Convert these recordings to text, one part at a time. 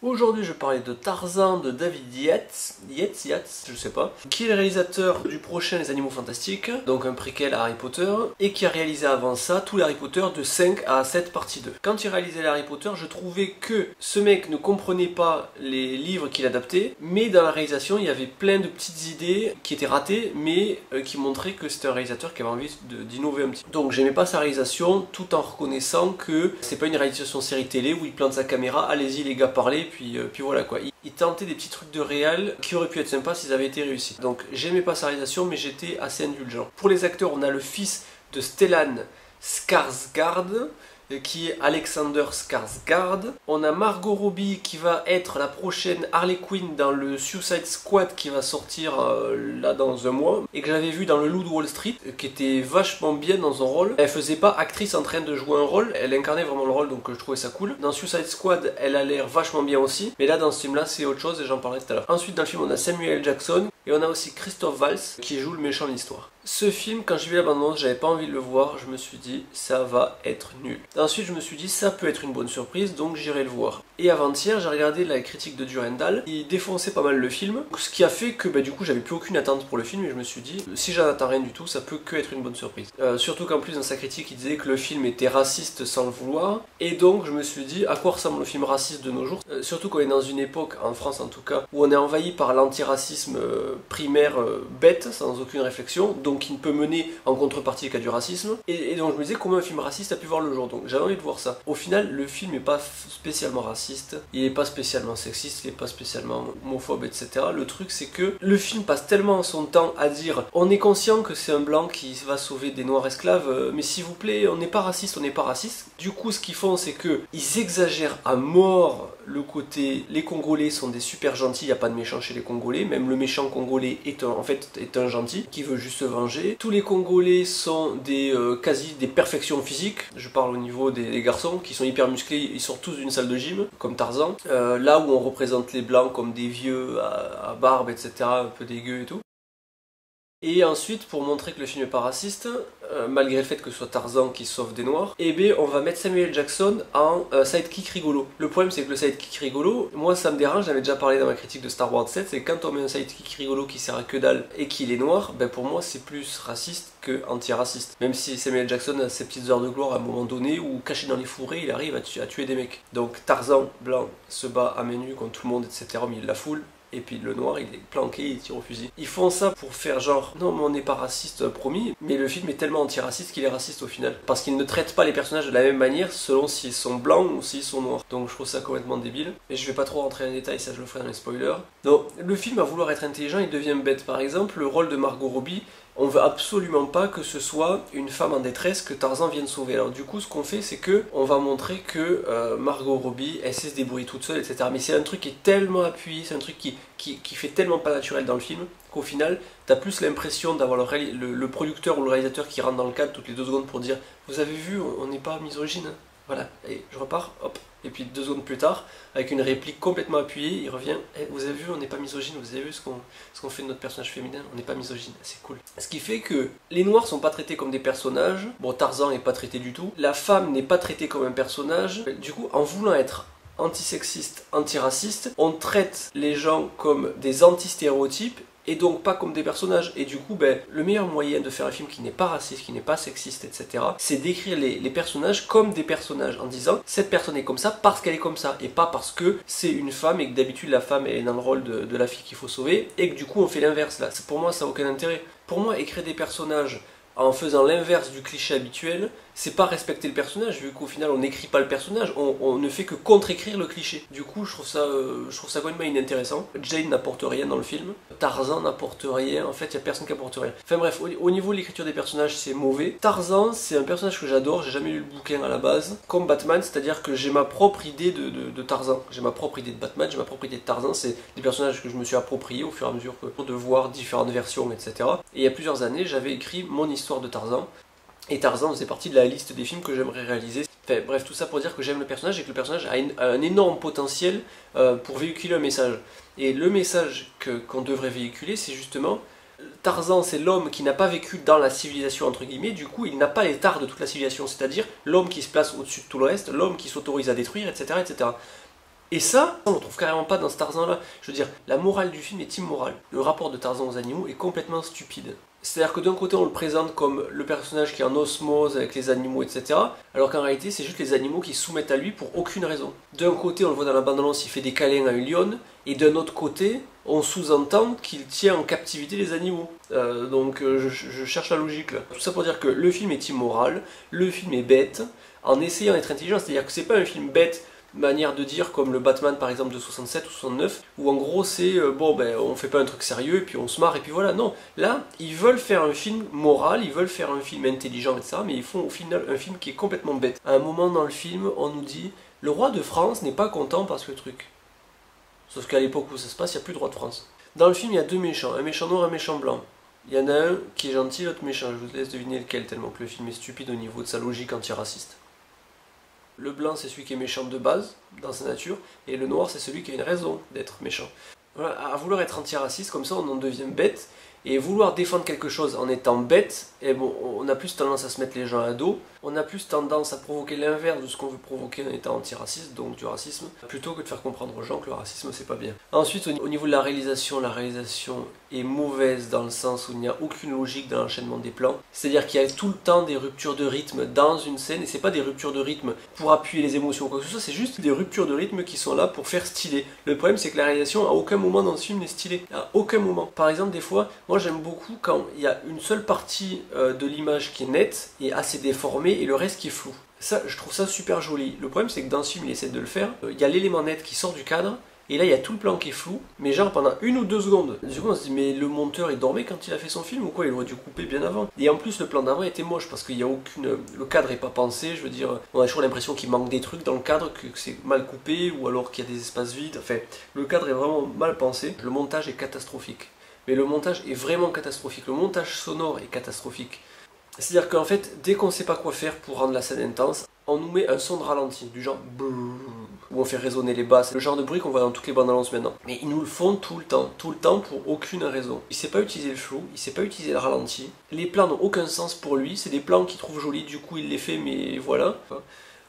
Aujourd'hui, je parlais de Tarzan de David Yates, je sais pas, qui est le réalisateur du prochain Les Animaux Fantastiques, donc un préquel à Harry Potter, et qui a réalisé avant ça tout les Harry Potter de 5 à 7 partie 2. Quand il réalisait les Harry Potter, je trouvais que ce mec ne comprenait pas les livres qu'il adaptait, mais dans la réalisation, il y avait plein de petites idées qui étaient ratées, mais qui montraient que c'était un réalisateur qui avait envie d'innover un petit peu. Donc j'aimais pas sa réalisation, tout en reconnaissant que c'est pas une réalisation série télé où il plante sa caméra, allez-y les gars, parlez. Puis voilà quoi, il tentait des petits trucs de réal qui auraient pu être sympas s'ils avaient été réussis. Donc j'aimais pas sa réalisation, mais j'étais assez indulgent. Pour les acteurs, on a le fils de Stellan Skarsgård, qui est Alexander Skarsgård. On a Margot Robbie qui va être la prochaine Harley Quinn dans le Suicide Squad qui va sortir là dans un mois, et que j'avais vu dans Le Loup de Wall Street, qui était vachement bien dans son rôle. Elle faisait pas actrice en train de jouer un rôle, elle incarnait vraiment le rôle, donc je trouvais ça cool. Dans Suicide Squad, elle a l'air vachement bien aussi, mais là dans ce film là c'est autre chose et j'en parlerai tout à l'heure. Ensuite dans le film on a Samuel L. Jackson, et on a aussi Christophe Waltz qui joue le méchant de l'histoire. Ce film, quand j'ai vu la bande-annonce, j'avais pas envie de le voir, je me suis dit ça va être nul. Ensuite je me suis dit ça peut être une bonne surprise, donc j'irai le voir. Et avant-hier j'ai regardé la critique de Durandal, il défonçait pas mal le film, ce qui a fait que du coup j'avais plus aucune attente pour le film, et je me suis dit si j'en attends rien du tout, ça peut que être une bonne surprise. Surtout qu'en plus dans sa critique il disait que le film était raciste sans le vouloir, et donc je me suis dit à quoi ressemble le film raciste de nos jours, surtout qu'on est dans une époque, en France en tout cas, où on est envahi par l'antiracisme primaire bête, sans aucune réflexion, donc qui ne peut mener en contrepartie qu'à du racisme, et donc je me disais comment un film raciste a pu voir le jour, donc j'avais envie de voir ça. Au final le film n'est pas spécialement raciste, il n'est pas spécialement sexiste, il n'est pas spécialement homophobe, etc. Le truc c'est que le film passe tellement son temps à dire on est conscient que c'est un blanc qui va sauver des noirs esclaves, mais s'il vous plaît on n'est pas raciste, on n'est pas raciste. Du coup ce qu'ils font c'est que ils exagèrent à mort le côté les Congolais sont des super gentils, il n'y a pas de méchant chez les Congolais, même le méchant congolais est un gentil qui veut juste se venger. Tous les Congolais sont quasi des perfections physiques, je parle au niveau des garçons qui sont hyper musclés, ils sortent tous d'une salle de gym comme Tarzan, là où on représente les blancs comme des vieux à barbe, etc., un peu dégueux et tout. Et ensuite, pour montrer que le film n'est pas raciste, malgré le fait que ce soit Tarzan qui sauve des noirs, eh bien on va mettre Samuel L. Jackson en sidekick rigolo. Le problème c'est que le sidekick rigolo, moi ça me dérange, j'avais déjà parlé dans ma critique de Star Wars 7, c'est que quand on met un sidekick rigolo qui sert à que dalle et qu'il est noir, pour moi c'est plus raciste que anti-raciste. Même si Samuel L. Jackson a ses petites heures de gloire à un moment donné où caché dans les fourrés il arrive à tuer des mecs. Donc Tarzan blanc se bat à main nue contre tout le monde, etc. au milieu de la foule. Et puis le noir il est planqué, il tire au fusil. Ils font ça pour faire genre non mais on n'est pas raciste promis, mais le film est tellement antiraciste qu'il est raciste au final. Parce qu'il ne traite pas les personnages de la même manière selon s'ils sont blancs ou s'ils sont noirs. Donc je trouve ça complètement débile. Mais je vais pas trop rentrer en détail, ça je le ferai dans les spoilers. Donc le film à vouloir être intelligent il devient bête. Par exemple le rôle de Margot Robbie, on veut absolument pas que ce soit une femme en détresse que Tarzan vienne sauver. Alors du coup ce qu'on fait c'est que on va montrer que Margot Robbie elle sait se débrouiller toute seule, etc. Mais c'est un truc qui est tellement appuyé, c'est un truc qui fait tellement pas naturel dans le film qu'au final t'as plus l'impression d'avoir le producteur ou le réalisateur qui rentre dans le cadre toutes les 2 secondes pour dire vous avez vu on n'est pas misogyne hein. Voilà, et je repars, hop, et puis 2 secondes plus tard, avec une réplique complètement appuyée, il revient, vous avez vu, on n'est pas misogyne, vous avez vu ce qu'on fait de notre personnage féminin, on n'est pas misogyne, c'est cool. Ce qui fait que les noirs sont pas traités comme des personnages, bon Tarzan n'est pas traité du tout, la femme n'est pas traitée comme un personnage, du coup en voulant être antisexiste, antiraciste, on traite les gens comme des anti-stéréotypes, et donc pas comme des personnages. Et du coup le meilleur moyen de faire un film qui n'est pas raciste, qui n'est pas sexiste, etc., c'est d'écrire les personnages comme des personnages en disant cette personne est comme ça parce qu'elle est comme ça, et pas parce que c'est une femme et que d'habitude la femme elle est dans le rôle de la fille qu'il faut sauver et que du coup on fait l'inverse. Là pour moi ça n'a aucun intérêt. Pour moi écrire des personnages en faisant l'inverse du cliché habituel, c'est pas respecter le personnage, vu qu'au final on n'écrit pas le personnage, on ne fait que contre-écrire le cliché. Du coup je trouve ça complètement inintéressant. Jane n'apporte rien dans le film, Tarzan n'apporte rien, en fait il y a personne qui apporte rien. Enfin bref, au niveau de l'écriture des personnages c'est mauvais. Tarzan c'est un personnage que j'adore, j'ai jamais lu le bouquin à la base, comme Batman, c'est-à-dire que j'ai ma propre idée de Tarzan. J'ai ma propre idée de Batman, j'ai ma propre idée de Tarzan, c'est des personnages que je me suis appropriés au fur et à mesure de voir différentes versions, etc. Et il y a plusieurs années j'avais écrit mon histoire de Tarzan, et Tarzan faisait partie de la liste des films que j'aimerais réaliser. Enfin bref, tout ça pour dire que j'aime le personnage et que le personnage a un énorme potentiel pour véhiculer un message. Et le message qu'on devrait véhiculer, c'est justement Tarzan, c'est l'homme qui n'a pas vécu dans la civilisation entre guillemets, du coup il n'a pas les tares de toute la civilisation, c'est-à-dire l'homme qui se place au-dessus de tout le reste, l'homme qui s'autorise à détruire, etc., etc. Et ça, on le trouve carrément pas dans ce Tarzan là. Je veux dire, la morale du film est immorale. Le rapport de Tarzan aux animaux est complètement stupide. C'est-à-dire que d'un côté on le présente comme le personnage qui est en osmose avec les animaux, etc. Alors qu'en réalité c'est juste les animaux qui se soumettent à lui pour aucune raison. D'un côté on le voit dans la bande-annonce, il fait des câlins à une lionne, et d'un autre côté on sous-entend qu'il tient en captivité les animaux. Je cherche la logique là. Tout ça pour dire que le film est immoral, le film est bête, en essayant d'être intelligent, c'est-à-dire que c'est pas un film bête, manière de dire comme le Batman par exemple de 67 ou 69 où en gros c'est on fait pas un truc sérieux et puis on se marre et puis voilà. Non, là ils veulent faire un film moral, ils veulent faire un film intelligent etc, mais ils font au final un film qui est complètement bête. À un moment dans le film on nous dit le roi de France n'est pas content parce que le truc, sauf qu'à l'époque où ça se passe il n'y a plus de roi de France. Dans le film il y a deux méchants, un méchant noir et un méchant blanc. Il y en a un qui est gentil, l'autre méchant, je vous laisse deviner lequel tellement que le film est stupide au niveau de sa logique antiraciste. Le blanc c'est celui qui est méchant de base, dans sa nature, et le noir c'est celui qui a une raison d'être méchant. Voilà, à vouloir être antiraciste, comme ça on en devient bête, et vouloir défendre quelque chose en étant bête, et bon, on a plus tendance à se mettre les gens à dos, on a plus tendance à provoquer l'inverse de ce qu'on veut provoquer en étant antiraciste, donc du racisme, plutôt que de faire comprendre aux gens que le racisme c'est pas bien. Ensuite, au niveau de la réalisation est mauvaise dans le sens où il n'y a aucune logique dans l'enchaînement des plans. C'est-à-dire qu'il y a tout le temps des ruptures de rythme dans une scène, et c'est pas des ruptures de rythme pour appuyer les émotions ou quoi que ce soit, c'est juste des ruptures de rythme qui sont là pour faire stylé. Le problème c'est que la réalisation à aucun moment dans ce film n'est stylée, à aucun moment. Par exemple, des fois, moi j'aime beaucoup quand il y a une seule partie de l'image qui est nette et assez déformée et le reste qui est flou. Ça, je trouve ça super joli. Le problème c'est que dans ce film il essaie de le faire, il y a l'élément net qui sort du cadre, et là il y a tout le plan qui est flou, mais genre pendant 1 ou 2 secondes. Du coup on se dit mais le monteur il dormait quand il a fait son film ou quoi, il aurait dû couper bien avant. Et en plus le plan d'avant était moche parce qu'il y a aucune... le cadre est pas pensé, je veux dire, on a toujours l'impression qu'il manque des trucs dans le cadre, que c'est mal coupé ou alors qu'il y a des espaces vides, enfin le cadre est vraiment mal pensé. Le montage est catastrophique. Mais le montage est vraiment catastrophique, le montage sonore est catastrophique. C'est-à-dire qu'en fait, dès qu'on sait pas quoi faire pour rendre la scène intense, on nous met un son de ralenti, du genre où on fait résonner les basses, le genre de bruit qu'on voit dans toutes les bandes annonces maintenant. Mais ils nous le font tout le temps pour aucune raison. Il sait pas utiliser le flou, il sait pas utiliser le ralenti. Les plans n'ont aucun sens pour lui, c'est des plans qu'il trouve jolis, du coup il les fait, mais voilà.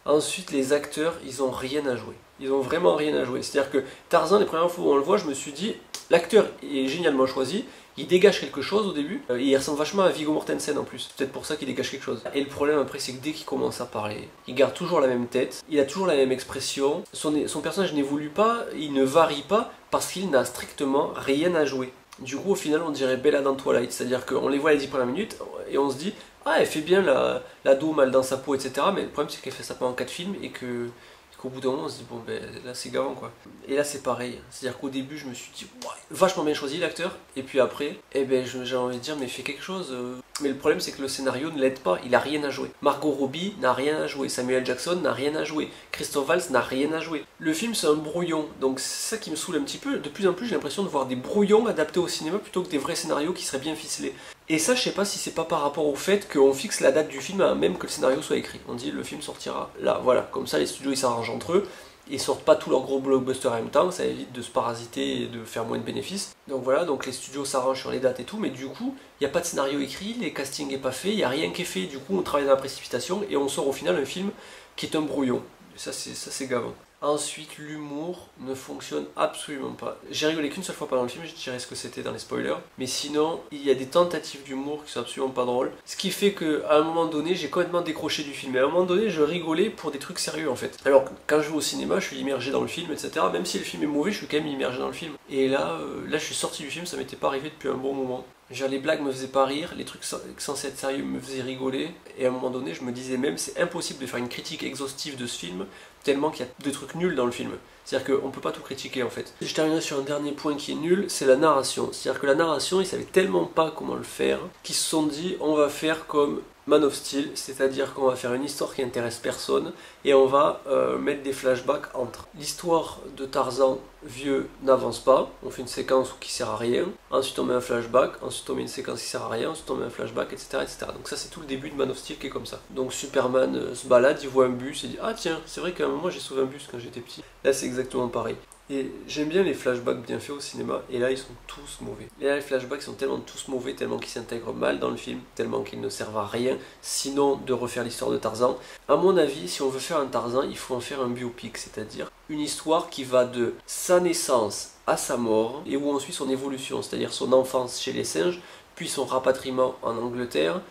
Ensuite, les acteurs, ils ont rien à jouer. Ils ont vraiment rien à jouer. C'est-à-dire que Tarzan, les premières fois où on le voit, je me suis dit, l'acteur est génialement choisi, il dégage quelque chose au début, et il ressemble vachement à Viggo Mortensen en plus. Peut-être pour ça qu'il dégage quelque chose. Et le problème après, c'est que dès qu'il commence à parler, il garde toujours la même tête, il a toujours la même expression, son personnage n'évolue pas, il ne varie pas, parce qu'il n'a strictement rien à jouer. Du coup, au final, on dirait Bella dans Twilight, c'est-à-dire qu'on les voit les 10 premières minutes, et on se dit, ah, elle fait bien la dôme, elle dans sa peau, etc. Mais le problème, c'est qu'elle fait ça pendant 4 films, et qu'au bout d'un moment, on se dit, bon, ben là, c'est gavant, quoi. Et là, c'est pareil. C'est-à-dire qu'au début, je me suis dit, ouais, vachement bien choisi l'acteur, et puis après, eh ben, j'ai envie de dire, mais fais quelque chose. Mais le problème, c'est que le scénario ne l'aide pas, il a rien à jouer. Margot Robbie n'a rien à jouer, Samuel Jackson n'a rien à jouer, Christophe Waltz n'a rien à jouer. Le film, c'est un brouillon, donc c'est ça qui me saoule un petit peu. De plus en plus, j'ai l'impression de voir des brouillons adaptés au cinéma plutôt que des vrais scénarios qui seraient bien ficelés. Et ça, je sais pas si c'est pas par rapport au fait qu'on fixe la date du film avant même que le scénario soit écrit. On dit le film sortira là, voilà. Comme ça, les studios ils s'arrangent entre eux. Ils sortent pas tous leurs gros blockbusters en même temps, ça évite de se parasiter et de faire moins de bénéfices. Donc voilà, donc les studios s'arrangent sur les dates et tout, mais du coup, il n'y a pas de scénario écrit, les castings n'est pas fait, il n'y a rien qui est fait, du coup on travaille dans la précipitation et on sort au final un film qui est un brouillon. Et ça c'est gavant. Ensuite, l'humour ne fonctionne absolument pas. J'ai rigolé qu'une seule fois pendant le film, je dirais ce que c'était dans les spoilers. Mais sinon, il y a des tentatives d'humour qui sont absolument pas drôles. Ce qui fait qu'à un moment donné, j'ai complètement décroché du film. Et à un moment donné, je rigolais pour des trucs sérieux en fait. Alors, quand je vais au cinéma, je suis immergé dans le film, etc. Même si le film est mauvais, je suis quand même immergé dans le film. Et là, je suis sorti du film, ça m'était pas arrivé depuis un bon moment. Genre les blagues me faisaient pas rire, les trucs censés être sérieux me faisaient rigoler, et à un moment donné je me disais même c'est impossible de faire une critique exhaustive de ce film, tellement qu'il y a des trucs nuls dans le film. C'est-à-dire qu'on peut pas tout critiquer en fait. Je terminerai sur un dernier point qui est nul, c'est la narration. C'est-à-dire que la narration, ils savaient tellement pas comment le faire, qu'ils se sont dit on va faire comme Man of Steel, c'est-à-dire qu'on va faire une histoire qui intéresse personne et on va mettre des flashbacks entre. L'histoire de Tarzan vieux n'avance pas, on fait une séquence qui sert à rien, ensuite on met un flashback, ensuite on met une séquence qui sert à rien, ensuite on met un flashback, etc. etc. Donc ça c'est tout le début de Man of Steel qui est comme ça. Donc Superman se balade, il voit un bus, il dit ah tiens, c'est vrai qu'à un moment j'ai sauvé un bus quand j'étais petit. Là c'est exactement pareil. Et j'aime bien les flashbacks bien faits au cinéma, et là ils sont tous mauvais. Et là les flashbacks sont tellement tous mauvais, tellement qu'ils s'intègrent mal dans le film, tellement qu'ils ne servent à rien, sinon de refaire l'histoire de Tarzan. À mon avis, si on veut faire un Tarzan, il faut en faire un biopic, c'est-à-dire une histoire qui va de sa naissance à sa mort, et où on suit son évolution, c'est-à-dire son enfance chez les singes, puis son rapatriement en Angleterre,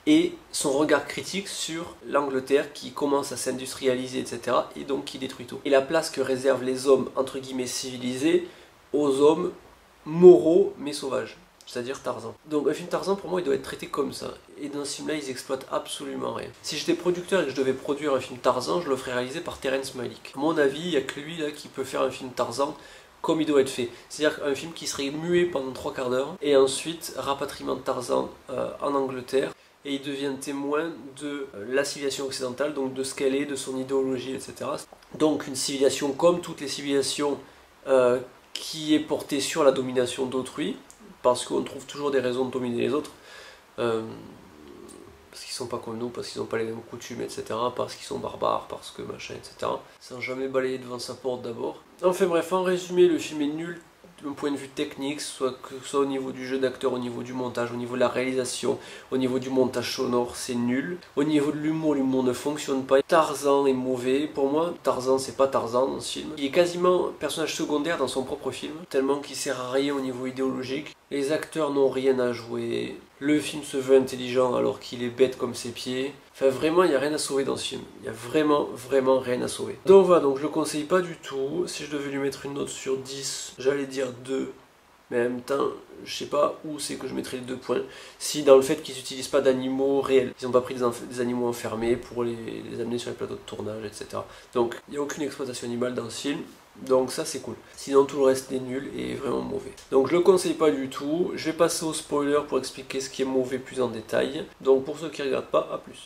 et son regard critique sur l'Angleterre qui commence à s'industrialiser, etc. et donc qui détruit tout. Et la place que réservent les hommes, entre guillemets, civilisés, aux hommes moraux mais sauvages, c'est-à-dire Tarzan. Donc un film Tarzan, pour moi, il doit être traité comme ça. Et dans ce film-là, ils exploitent absolument rien. Si j'étais producteur et que je devais produire un film Tarzan, je le ferais réaliser par Terrence Malick. À mon avis, il n'y a que lui là qui peut faire un film Tarzan comme il doit être fait. C'est-à-dire un film qui serait muet pendant 3/4 d'heure, et ensuite rapatriement de Tarzan en Angleterre, et il devient témoin de la civilisation occidentale, donc de ce qu'elle est, de son idéologie, etc. Donc une civilisation comme toutes les civilisations qui est portée sur la domination d'autrui, parce qu'on trouve toujours des raisons de dominer les autres, parce qu'ils sont pas comme nous, parce qu'ils n'ont pas les mêmes coutumes, etc., parce qu'ils sont barbares, parce que machin, etc., sans jamais balayer devant sa porte d'abord. Enfin bref, en résumé, le film est nul d'un point de vue technique, que ce soit au niveau du jeu d'acteur, au niveau du montage, au niveau de la réalisation, au niveau du montage sonore, c'est nul. Au niveau de l'humour ne fonctionne pas. Tarzan est mauvais. Pour moi, Tarzan, c'est pas Tarzan dans ce film. Il est quasiment personnage secondaire dans son propre film, tellement qu'il sert à rien au niveau idéologique. Les acteurs n'ont rien à jouer. Le film se veut intelligent alors qu'il est bête comme ses pieds. Enfin vraiment, il n'y a rien à sauver dans ce film. Il n'y a vraiment rien à sauver. Donc voilà, donc je le conseille pas du tout. Si je devais lui mettre une note sur 10, j'allais dire 2. Mais en même temps, je sais pas où c'est que je mettrais les 2 points. Si dans le fait qu'ils n'utilisent pas d'animaux réels. Ils n'ont pas pris des animaux enfermés pour les amener sur les plateaux de tournage, etc. Donc il n'y a aucune exploitation animale dans ce film. Donc ça c'est cool. Sinon tout le reste est nul et vraiment mauvais. Donc je le conseille pas du tout. Je vais passer au spoiler pour expliquer ce qui est mauvais plus en détail. Donc pour ceux qui ne regardent pas, à plus.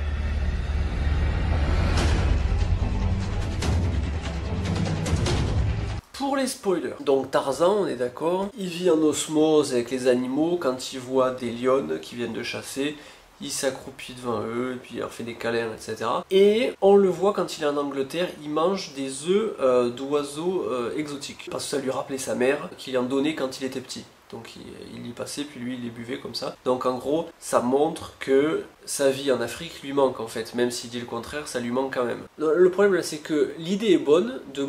Pour les spoilers, donc Tarzan, on est d'accord, il vit en osmose avec les animaux. Quand il voit des lionnes qui viennent de chasser, il s'accroupit devant eux, et puis il leur fait des câlins, etc. Et on le voit quand il est en Angleterre, il mange des œufs d'oiseaux exotiques. Parce que ça lui rappelait sa mère, qui lui en donnait quand il était petit. Donc il y passait, puis lui il les buvait comme ça. Donc en gros, ça montre que sa vie en Afrique lui manque en fait. Même s'il dit le contraire, ça lui manque quand même. Le problème là, c'est que l'idée est bonne de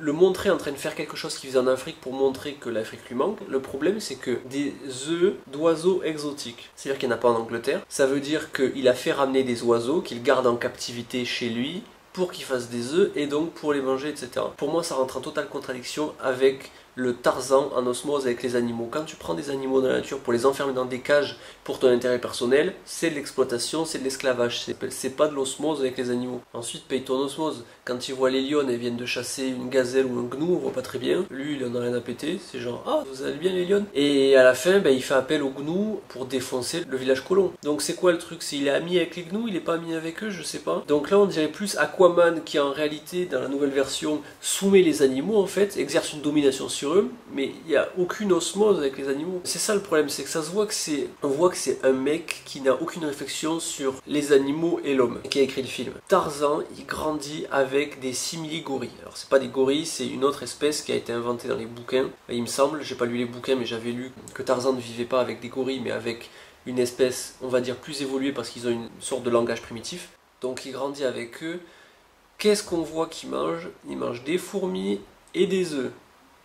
le montrer en train de faire quelque chose qu'il faisait en Afrique pour montrer que l'Afrique lui manque. Le problème c'est que des œufs d'oiseaux exotiques, c'est-à-dire qu'il n'y en a pas en Angleterre, ça veut dire qu'il a fait ramener des oiseaux qu'il garde en captivité chez lui pour qu'ils fassent des œufs et donc pour les manger, etc. Pour moi ça rentre en totale contradiction avec le Tarzan en osmose avec les animaux. Quand tu prends des animaux dans la nature pour les enfermer dans des cages pour ton intérêt personnel, c'est de l'exploitation, c'est de l'esclavage, c'est pas de l'osmose avec les animaux. Ensuite, paye ton osmose. Quand il voit les lions et viennent de chasser une gazelle ou un gnou, on voit pas très bien. Lui, il en a rien à péter, c'est genre, ah, vous allez bien les lions. Et à la fin, il fait appel aux gnous pour défoncer le village colon. Donc c'est quoi le truc? C'est il est ami avec les gnous, il est pas ami avec eux, je sais pas. Donc là, on dirait plus Aquaman qui en réalité, dans la nouvelle version, soumet les animaux en fait, exerce une domination sur eux, mais il n'y a aucune osmose avec les animaux. C'est ça le problème, c'est que ça se voit que on voit que c'est un mec qui n'a aucune réflexion sur les animaux et l'homme qui a écrit le film. Tarzan, il grandit avec des simili-gorilles. Alors c'est pas des gorilles, c'est une autre espèce qui a été inventée dans les bouquins. Il me semble, j'ai pas lu les bouquins, mais j'avais lu que Tarzan ne vivait pas avec des gorilles, mais avec une espèce, on va dire, plus évoluée parce qu'ils ont une sorte de langage primitif. Donc il grandit avec eux. Qu'est-ce qu'on voit qu'il mange? Il mange des fourmis et des œufs.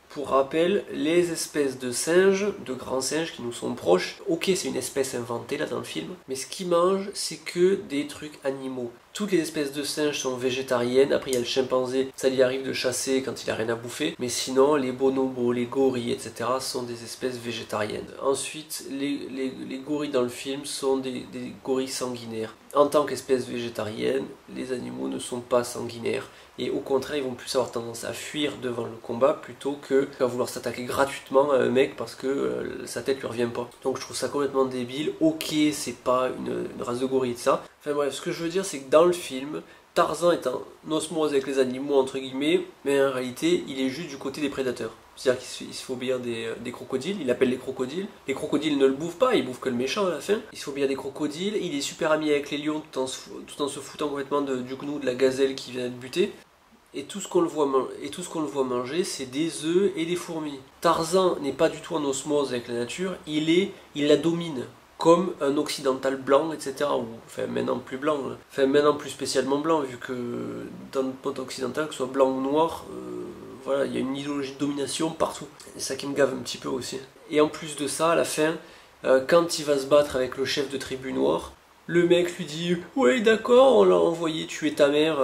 Pour rappel, les espèces de singes, de grands singes qui nous sont proches, ok c'est une espèce inventée là dans le film, mais ce qu'ils mangent c'est que des trucs animaux. Toutes les espèces de singes sont végétariennes, après il y a le chimpanzé, ça lui arrive de chasser quand il a rien à bouffer, mais sinon les bonobos, les gorilles, etc. sont des espèces végétariennes. Ensuite, les gorilles dans le film sont des gorilles sanguinaires. En tant qu'espèce végétarienne, les animaux ne sont pas sanguinaires. Et au contraire, ils vont plus avoir tendance à fuir devant le combat plutôt qu'à vouloir s'attaquer gratuitement à un mec parce que sa tête lui revient pas. Donc je trouve ça complètement débile. Ok, c'est pas une race de gorille de ça. Enfin bref, ce que je veux dire, c'est que dans le film, Tarzan est en osmose avec les animaux, entre guillemets, mais en réalité, il est juste du côté des prédateurs. C'est-à-dire qu'il se fait obéir des crocodiles, il appelle les crocodiles. Les crocodiles ne le bouffent pas, ils bouffent que le méchant à la fin. Il se fait obéir des crocodiles, il est super ami avec les lions tout en se foutant complètement du gnou de la gazelle qui vient de buter. et tout ce qu'on le voit manger, c'est des œufs et des fourmis. Tarzan n'est pas du tout en osmose avec la nature, il la domine, comme un occidental blanc, etc. Ou, enfin maintenant plus blanc, hein. Enfin maintenant plus spécialement blanc, vu que dans le monde occidental, que ce soit blanc ou noir, voilà, il y a une idéologie de domination partout. C'est ça qui me gave un petit peu aussi. Et en plus de ça, à la fin, quand il va se battre avec le chef de tribu noire, le mec lui dit « Ouais d'accord, on l'a envoyé tuer ta mère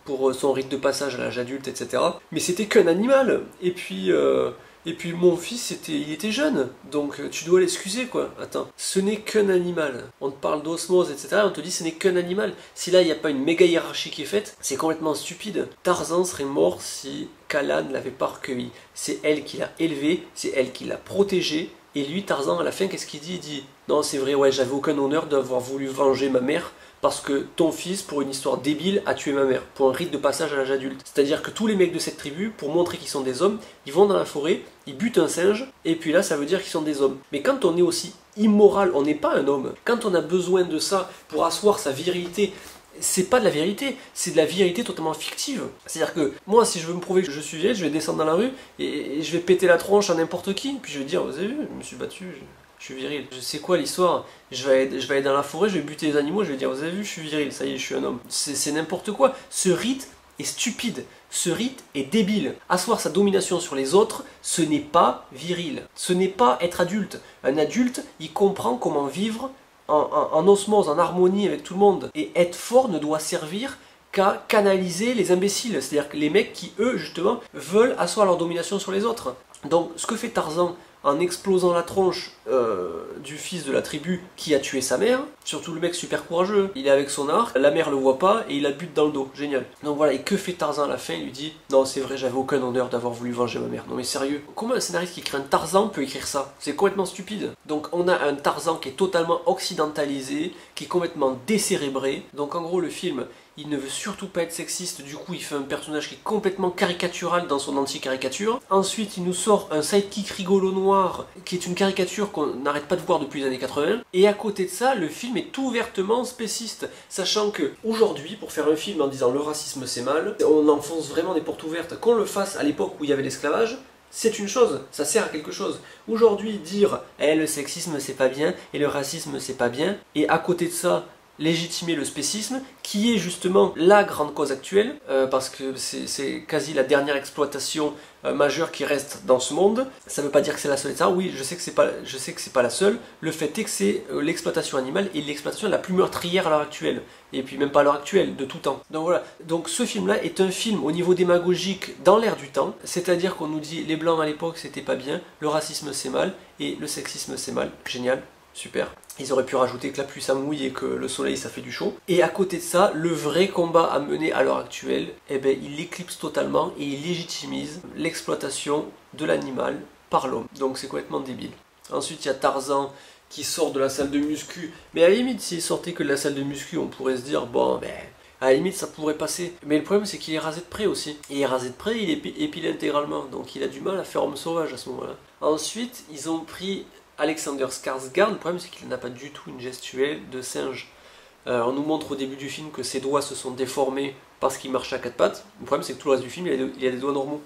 pour son rite de passage à l'âge adulte, etc. Mais c'était qu'un animal. Et puis mon fils, il était jeune, donc tu dois l'excuser quoi. Attends, ce n'est qu'un animal. On te parle d'osmose, etc. On te dit ce n'est qu'un animal. Si là, il n'y a pas une méga hiérarchie qui est faite, c'est complètement stupide. Tarzan serait mort si Kala ne l'avait pas recueilli. C'est elle qui l'a élevé, c'est elle qui l'a protégé. Et lui, Tarzan, à la fin, qu'est-ce qu'il dit? Il dit « Non, c'est vrai, ouais, j'avais aucun honneur d'avoir voulu venger ma mère parce que ton fils, pour une histoire débile, a tué ma mère, pour un rite de passage à l'âge adulte. » C'est-à-dire que tous les mecs de cette tribu, pour montrer qu'ils sont des hommes, ils vont dans la forêt, ils butent un singe, et puis là, ça veut dire qu'ils sont des hommes. Mais quand on est aussi immoral, on n'est pas un homme. Quand on a besoin de ça pour asseoir sa virilité, c'est pas de la vérité, c'est de la vérité totalement fictive. C'est-à-dire que moi, si je veux me prouver que je suis viril, je vais descendre dans la rue et je vais péter la tronche à n'importe qui, puis je vais dire, vous avez vu, je me suis battu, je suis viril. Je sais quoi l'histoire? Je vais aller dans la forêt, je vais buter les animaux, je vais dire, vous avez vu, je suis viril, ça y est, je suis un homme. C'est n'importe quoi. Ce rite est stupide, ce rite est débile. Asseoir sa domination sur les autres, ce n'est pas viril. Ce n'est pas être adulte. Un adulte, il comprend comment vivre en osmose, en harmonie avec tout le monde. Et être fort ne doit servir qu'à canaliser les imbéciles. C'est-à-dire que les mecs qui, eux, justement, veulent asseoir leur domination sur les autres. Donc, ce que fait Tarzan en explosant la tronche du fils de la tribu qui a tué sa mère, surtout le mec super courageux, il est avec son arc, la mère le voit pas et il la bute dans le dos, génial. Donc voilà, et que fait Tarzan à la fin? Il lui dit « Non, c'est vrai, j'avais aucun honneur d'avoir voulu venger ma mère. » Non mais sérieux, comment un scénariste qui écrit un Tarzan peut écrire ça? C'est complètement stupide. Donc on a un Tarzan qui est totalement occidentalisé, qui est complètement décérébré. Donc en gros le film, il ne veut surtout pas être sexiste, du coup il fait un personnage qui est complètement caricatural dans son anti-caricature. Ensuite il nous sort un sidekick rigolo noir, qui est une caricature qu'on n'arrête pas de voir depuis les années 80. Et à côté de ça, le film est ouvertement spéciste, sachant que aujourd'hui, pour faire un film en disant le racisme c'est mal, on enfonce vraiment des portes ouvertes. Qu'on le fasse à l'époque où il y avait l'esclavage, c'est une chose, ça sert à quelque chose. Aujourd'hui, dire le sexisme c'est pas bien et le racisme c'est pas bien, et à côté de ça, légitimer le spécisme, qui est justement la grande cause actuelle, parce que c'est quasi la dernière exploitation majeure qui reste dans ce monde. Ça ne veut pas dire que c'est la seule, etc. Oui, je sais que c'est pas la seule. Le fait est que c'est l'exploitation animale et l'exploitation la plus meurtrière à l'heure actuelle. Et puis même pas à l'heure actuelle, de tout temps. Donc voilà. Donc ce film-là est un film au niveau démagogique dans l'air du temps, c'est-à-dire qu'on nous dit les blancs à l'époque c'était pas bien, le racisme c'est mal et le sexisme c'est mal. Génial. Super. Ils auraient pu rajouter que la pluie ça mouille et que le soleil ça fait du chaud. Et à côté de ça, le vrai combat à mener à l'heure actuelle, eh ben, il éclipse totalement et il légitimise l'exploitation de l'animal par l'homme. Donc c'est complètement débile. Ensuite, il y a Tarzan qui sort de la salle de muscu. Mais à la limite, s'il sortait que de la salle de muscu, on pourrait se dire, bon, ben, à la limite, ça pourrait passer. Mais le problème, c'est qu'il est rasé de près aussi. Et il est rasé de près, il est épilé intégralement. Donc il a du mal à faire homme sauvage à ce moment-là. Ensuite, ils ont pris Alexander Skarsgård. Le problème, c'est qu'il n'a pas du tout une gestuelle de singe. On nous montre au début du film que ses doigts se sont déformés parce qu'il marche à quatre pattes. Le problème, c'est que tout le reste du film, il a des doigts normaux.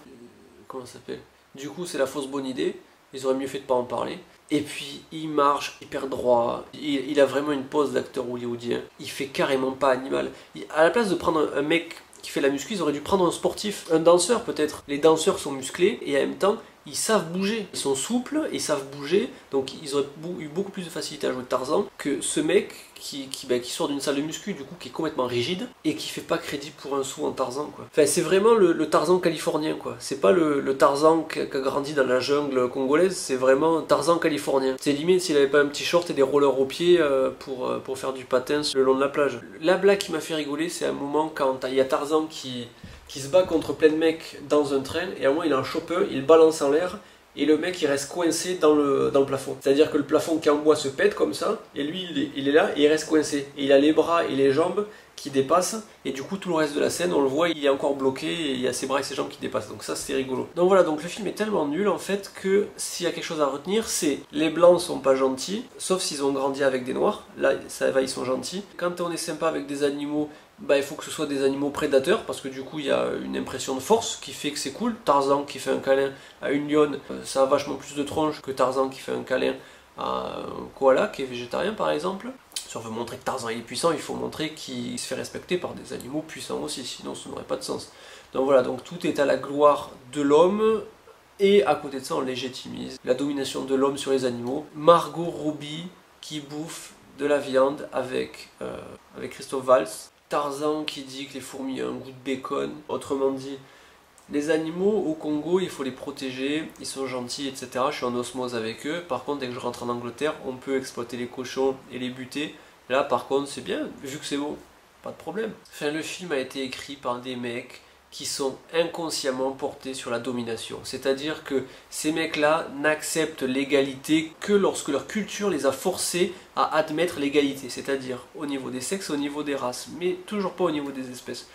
Comment ça s'appelle? Du coup, c'est la fausse bonne idée. Ils auraient mieux fait de pas en parler. Et puis, il marche hyper droit. Il a vraiment une pose d'acteur hollywoodien. Il fait carrément pas animal. À la place de prendre un mec qui fait la muscu, ils auraient dû prendre un sportif, un danseur peut-être. Les danseurs sont musclés et en même temps, ils savent bouger. Ils sont souples, ils savent bouger. Donc ils auraient eu beaucoup plus de facilité à jouer Tarzan que ce mec qui sort d'une salle de muscu, du coup, qui est complètement rigide et qui fait pas crédit pour un sou en Tarzan, quoi. Enfin, c'est vraiment le Tarzan californien, quoi. C'est pas le Tarzan qui a grandi dans la jungle congolaise, c'est vraiment Tarzan californien. C'est limite s'il avait pas un petit short et des rollers aux pieds pour faire du patin le long de la plage. La blague qui m'a fait rigoler, c'est un moment quand il y a Tarzan qui se bat contre plein de mecs dans un train, et à un moment il a un chopper, il balance en l'air, et le mec il reste coincé dans le plafond. C'est-à-dire que le plafond qui est en bois se pète comme ça, et lui il est là et il reste coincé. Et il a les bras et les jambes qui dépassent, et du coup tout le reste de la scène on le voit, il est encore bloqué, et il y a ses bras et ses jambes qui dépassent. Donc ça c'est rigolo. Donc voilà, donc le film est tellement nul en fait que s'il y a quelque chose à retenir, c'est les blancs sont pas gentils, sauf s'ils ont grandi avec des noirs. Là ça va, ils sont gentils. Quand on est sympa avec des animaux bah, il faut que ce soit des animaux prédateurs, parce que du coup il y a une impression de force qui fait que c'est cool. Tarzan qui fait un câlin à une lionne, ça a vachement plus de tronche que Tarzan qui fait un câlin à un koala qui est végétarien par exemple. Si on veut montrer que Tarzan est puissant, il faut montrer qu'il se fait respecter par des animaux puissants aussi, sinon ça n'aurait pas de sens. Donc voilà, donc tout est à la gloire de l'homme, et à côté de ça on légitimise la domination de l'homme sur les animaux. Margot Robbie qui bouffe de la viande avec Christophe Waltz. Tarzan qui dit que les fourmis ont un goût de bacon. Autrement dit, les animaux au Congo, il faut les protéger, ils sont gentils, etc. Je suis en osmose avec eux. Par contre, dès que je rentre en Angleterre, on peut exploiter les cochons et les buter. Là, par contre, c'est bien, vu que c'est beau, pas de problème. Enfin, le film a été écrit par des mecs qui sont inconsciemment portés sur la domination. C'est-à-dire que ces mecs-là n'acceptent l'égalité que lorsque leur culture les a forcés à admettre l'égalité, c'est-à-dire au niveau des sexes, au niveau des races, mais toujours pas au niveau des espèces.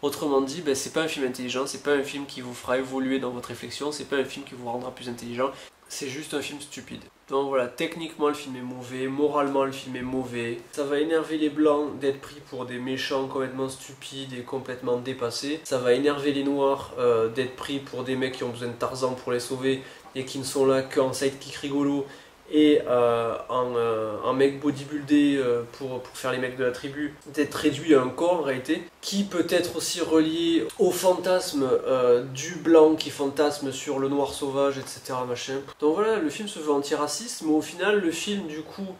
Autrement dit, ben, c'est pas un film intelligent, c'est pas un film qui vous fera évoluer dans votre réflexion, c'est pas un film qui vous rendra plus intelligent, c'est juste un film stupide. Donc voilà, techniquement le film est mauvais, moralement le film est mauvais. Ça va énerver les blancs d'être pris pour des méchants complètement stupides et complètement dépassés. Ça va énerver les noirs d'être pris pour des mecs qui ont besoin de Tarzan pour les sauver et qui ne sont là qu'en sidekick rigolo et en mec bodybuildé pour faire les mecs de la tribu, d'être réduit à un corps en réalité, qui peut être aussi relié au fantasme du blanc qui fantasme sur le noir sauvage, etc. Machin. Donc voilà, le film se veut antiraciste, mais au final le film du coup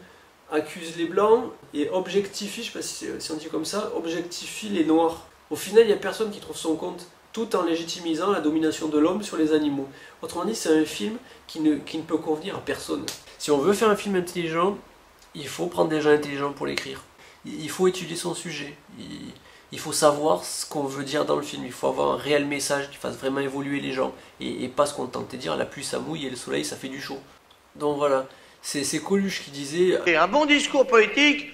accuse les blancs et objectifie, je sais pas si on dit comme ça, objectifie les noirs. Au final il n'y a personne qui trouve son compte, tout en légitimisant la domination de l'homme sur les animaux. Autrement dit, c'est un film qui ne peut convenir à personne. Si on veut faire un film intelligent, il faut prendre des gens intelligents pour l'écrire. Il faut étudier son sujet. Il faut savoir ce qu'on veut dire dans le film. Il faut avoir un réel message qui fasse vraiment évoluer les gens. Et pas se contenter de dire la pluie ça mouille et le soleil ça fait du chaud. Donc voilà, c'est Coluche qui disait... Et un bon discours politique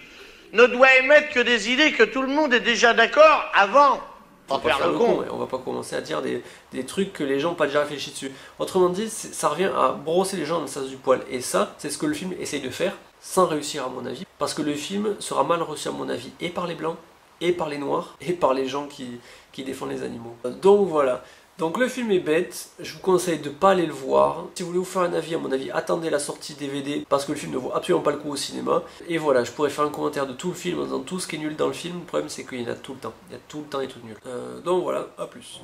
ne doit émettre que des idées que tout le monde est déjà d'accord avant. On va faire le con, on va pas commencer à dire des trucs que les gens n'ont pas déjà réfléchi dessus. Autrement dit, ça revient à brosser les gens dans le sens du poil. Et ça, c'est ce que le film essaye de faire, sans réussir à mon avis. Parce que le film sera mal reçu à mon avis, et par les blancs, et par les noirs, et par les gens qui défendent les animaux. Donc voilà. Donc le film est bête, je vous conseille de ne pas aller le voir. Si vous voulez vous faire un avis, à mon avis, attendez la sortie DVD parce que le film ne vaut absolument pas le coup au cinéma. Et voilà, je pourrais faire un commentaire de tout le film en disant tout ce qui est nul dans le film. Le problème c'est qu'il y en a tout le temps. Il y a tout le temps et tout nul. Donc voilà, à plus.